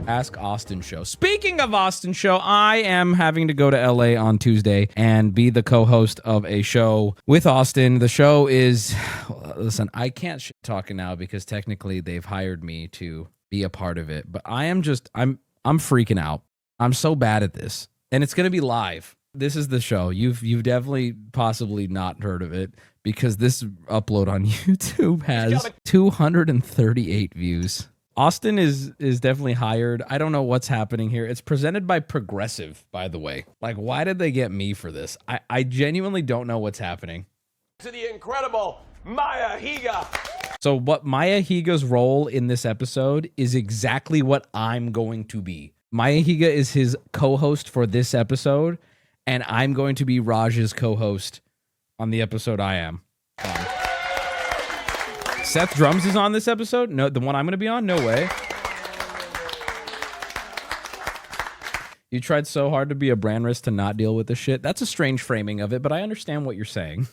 Ask Austin show. Speaking of Austin show, I am having to go to LA on Tuesday and be the co-host of a show with Austin. The show is, listen, I can't talking now because technically they've hired me to be a part of it, but I'm freaking out. I'm so bad at this, and it's going to be live. This is the show. You've definitely possibly not heard of it because this upload on YouTube has 238 views. Austin is definitely hired. I don't know what's happening here. It's presented by Progressive, by the way. Like, why did they get me for this? I genuinely don't know what's happening. To the incredible Maya Higa. So what Maya Higa's role in this episode is exactly what I'm going to be. Maya Higa is his co-host for this episode, and I'm going to be Raj's co-host on the episode I am on. Seth Drums is on this episode? No, the one I'm going to be on? No way. You tried so hard to be a brand risk to not deal with this shit. That's a strange framing of it, but I understand what you're saying.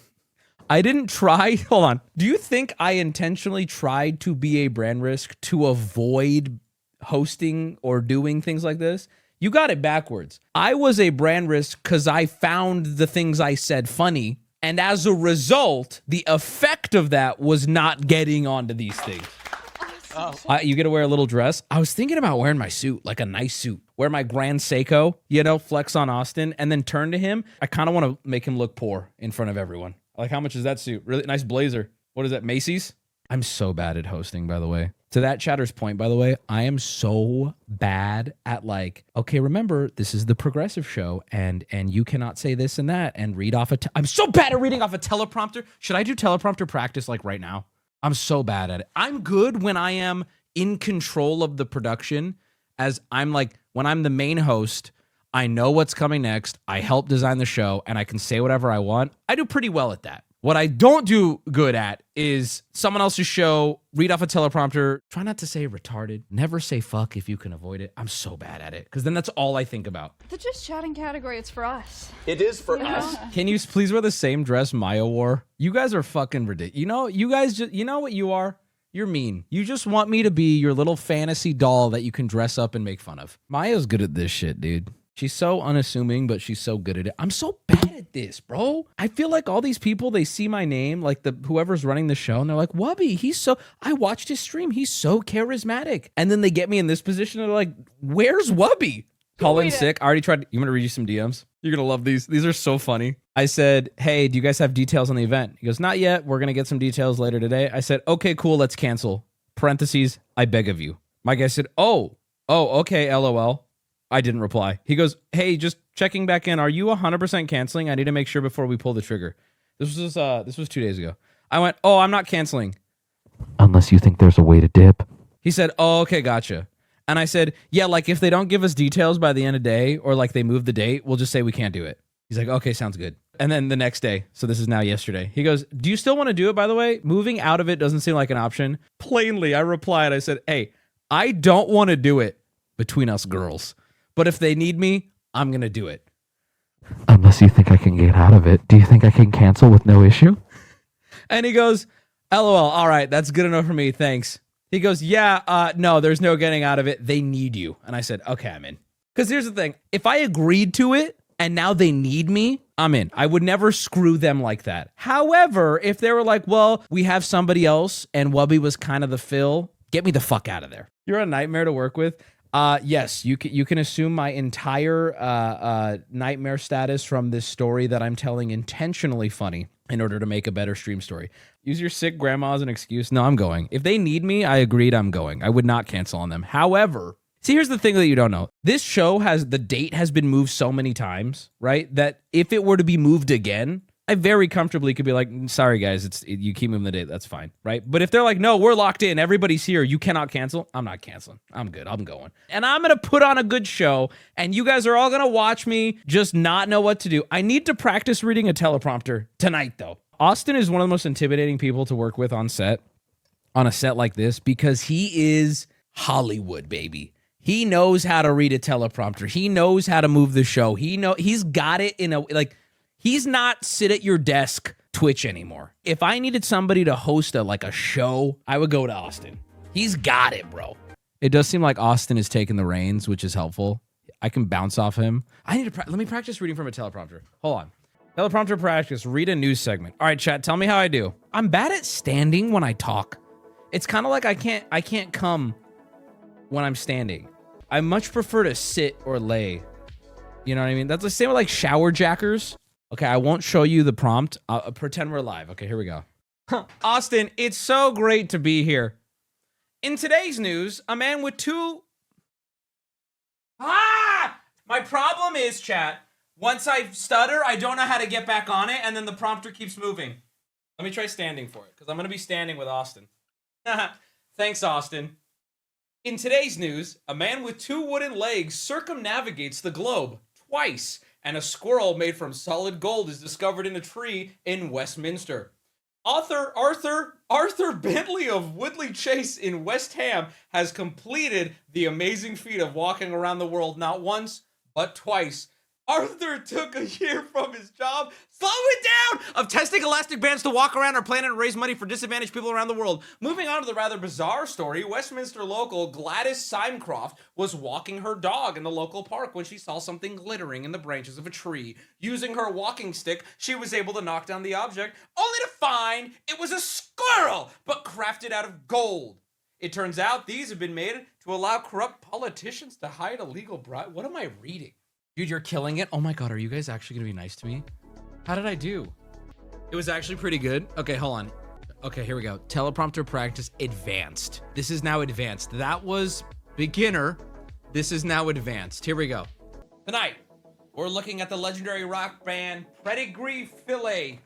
I didn't try. Hold on. Do you think I intentionally tried to be a brand risk to avoid hosting or doing things like this? You got it backwards. I was a brand risk because I found the things I said funny. And as a result, the effect of that was not getting onto these things. You get to wear a little dress. I was thinking about wearing my suit, like a nice suit. Wear my Grand Seiko, flex on Austin, and then turn to him. I kind of want to make him look poor in front of everyone. Like, how much is that suit? Really nice blazer. What is that, Macy's? I'm so bad at hosting, by the way. To that chatter's point, by the way, I am so bad at okay, remember, this is the Progressive show, and you cannot say this and that and read off I'm so bad at reading off a teleprompter. Should I do teleprompter practice right now? I'm so bad at it. I'm good when I am in control of the production, as I'm when I'm the main host, I know what's coming next, I help design the show, and I can say whatever I want. I do pretty well at that. What I don't do good at is someone else's show, read off a teleprompter, try not to say retarded, never say fuck if you can avoid it. I'm so bad at it because then that's all I think about. The just chatting category, it's for us. It is for us. Can you please wear the same dress Maya wore? You guys are fucking ridiculous. You guys just, you know what you are? You're mean. You just want me to be your little fantasy doll that you can dress up and make fun of. Maya's good at this shit, dude. She's so unassuming, but she's so good at it. I'm so bad at this, bro. I feel like all these people, they see my name, whoever's running the show, and they're like, Wubby, I watched his stream. He's so charismatic. And then they get me in this position, and they're like, where's Wubby? Call in sick. I already tried. You want to read you some DMs? You're going to love these. These are so funny. I said, hey, do you guys have details on the event? He goes, not yet. We're going to get some details later today. I said, okay, cool. Let's cancel. Parentheses, I beg of you. My guy said, oh, okay, LOL. I didn't reply. He goes, hey, just checking back in. Are you 100% canceling? I need to make sure before we pull the trigger. This was 2 days ago. I went, oh, I'm not canceling. Unless you think there's a way to dip. He said, oh, okay, gotcha. And I said, yeah, if they don't give us details by the end of the day or they move the date, we'll just say we can't do it. He's like, okay, sounds good. And then the next day, so this is now yesterday, he goes, do you still want to do it, by the way? Moving out of it doesn't seem like an option. Plainly, I replied, I said, hey, I don't want to do it between us girls. But if they need me, I'm going to do it. Unless you think I can get out of it. Do you think I can cancel with no issue? And he goes, LOL, all right, that's good enough for me, thanks. He goes, yeah, no, there's no getting out of it. They need you. And I said, okay, I'm in. Because here's the thing. If I agreed to it and now they need me, I'm in. I would never screw them like that. However, if they were like, well, we have somebody else and Wubby was kind of the fill, get me the fuck out of there. You're a nightmare to work with. Yes, you can assume my entire nightmare status from this story that I'm telling intentionally funny in order to make a better stream story. Use your sick grandma as an excuse. No, I'm going. If they need me, I agreed I'm going. I would not cancel on them. However, see, here's the thing that you don't know. This show the date has been moved so many times, right? That if it were to be moved again, I very comfortably could be like, sorry guys, you keep moving the date, that's fine, right? But if they're like, no, we're locked in, everybody's here, you cannot cancel, I'm not canceling. I'm good, I'm going. And I'm gonna put on a good show, and you guys are all gonna watch me just not know what to do. I need to practice reading a teleprompter tonight, though. Austin is one of the most intimidating people to work with on a set like this, because he is Hollywood, baby. He knows how to read a teleprompter. He knows how to move the show. He's got it in a, he's not sit at your desk Twitch anymore. If I needed somebody to host a show, I would go to Austin. He's got it, bro. It does seem like Austin is taking the reins, which is helpful. I can bounce off him. I need to let me practice reading from a teleprompter. Hold on. Teleprompter practice. Read a news segment. All right, chat. Tell me how I do. I'm bad at standing when I talk. It's kind of like I can't come when I'm standing. I much prefer to sit or lay. You know what I mean? That's the same with like shower jackers. Okay, I won't show you the prompt. I'll pretend we're live. Okay, here we go. Austin, it's so great to be here. In today's news, a man with two... My problem is, chat, once I stutter, I don't know how to get back on it, and then the prompter keeps moving. Let me try standing for it, because I'm going to be standing with Austin. Thanks, Austin. In today's news, a man with two wooden legs circumnavigates the globe twice, and a squirrel made from solid gold is discovered in a tree in Westminster. Author Arthur Bentley of Woodley Chase in West Ham has completed the amazing feat of walking around the world not once, but twice. Arthur took a year from his job, slow it down, of testing elastic bands to walk around our planet and raise money for disadvantaged people around the world. Moving on to the rather bizarre story, Westminster local Gladys Simecroft was walking her dog in the local park when she saw something glittering in the branches of a tree. Using her walking stick, she was able to knock down the object, only to find it was a squirrel, but crafted out of gold. It turns out these have been made to allow corrupt politicians to hide illegal bribe. What am I reading? Dude, you're killing it. Oh my God, are you guys actually gonna be nice to me? How did I do? It was actually pretty good. Okay, hold on. Okay, here we go. Teleprompter practice advanced. This is now advanced. That was beginner. This is now advanced. Here we go. Tonight, we're looking at the legendary rock band Pedigree Filet.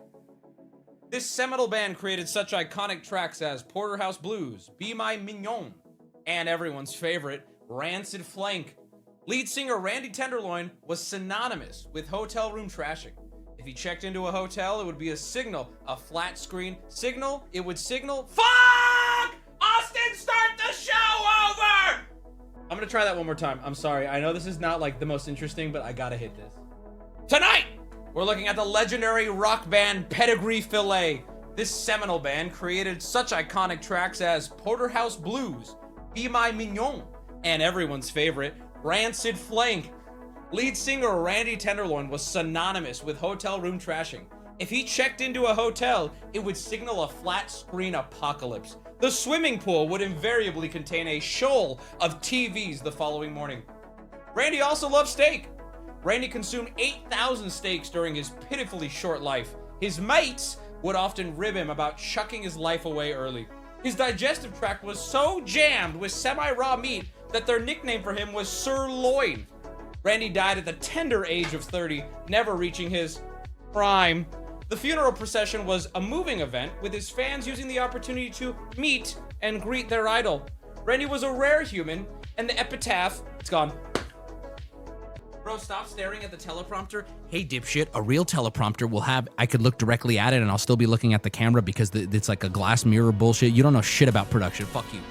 This seminal band created such iconic tracks as Porterhouse Blues, Be My Mignon, and everyone's favorite, Rancid Flank. Lead singer Randy Tenderloin was synonymous with hotel room trashing. If he checked into a hotel, it would be a signal, a flat screen signal. It would signal, fuck! Austin, start the show over! I'm gonna try that one more time. I'm sorry. I know this is not like the most interesting, but I gotta hit this. Tonight, we're looking at the legendary rock band Pedigree Filet. This seminal band created such iconic tracks as Porterhouse Blues, Be My Mignon, and everyone's favorite, Rancid Flank. Lead singer Randy Tenderloin was synonymous with hotel room trashing. If he checked into a hotel, it would signal a flat screen apocalypse. The swimming pool would invariably contain a shoal of TVs the following morning. Randy also loved steak. Randy consumed 8,000 steaks during his pitifully short life. His mates would often rib him about chucking his life away early. His digestive tract was so jammed with semi-raw meat that their nickname for him was Sirloin. Randy died at the tender age of 30, never reaching his prime. The funeral procession was a moving event, with his fans using the opportunity to meet and greet their idol. Randy was a rare human, and the epitaph, it's gone. Bro, stop staring at the teleprompter. Hey, dipshit, a real teleprompter will have, I could look directly at it and I'll still be looking at the camera because it's like a glass mirror bullshit. You don't know shit about production. Fuck you.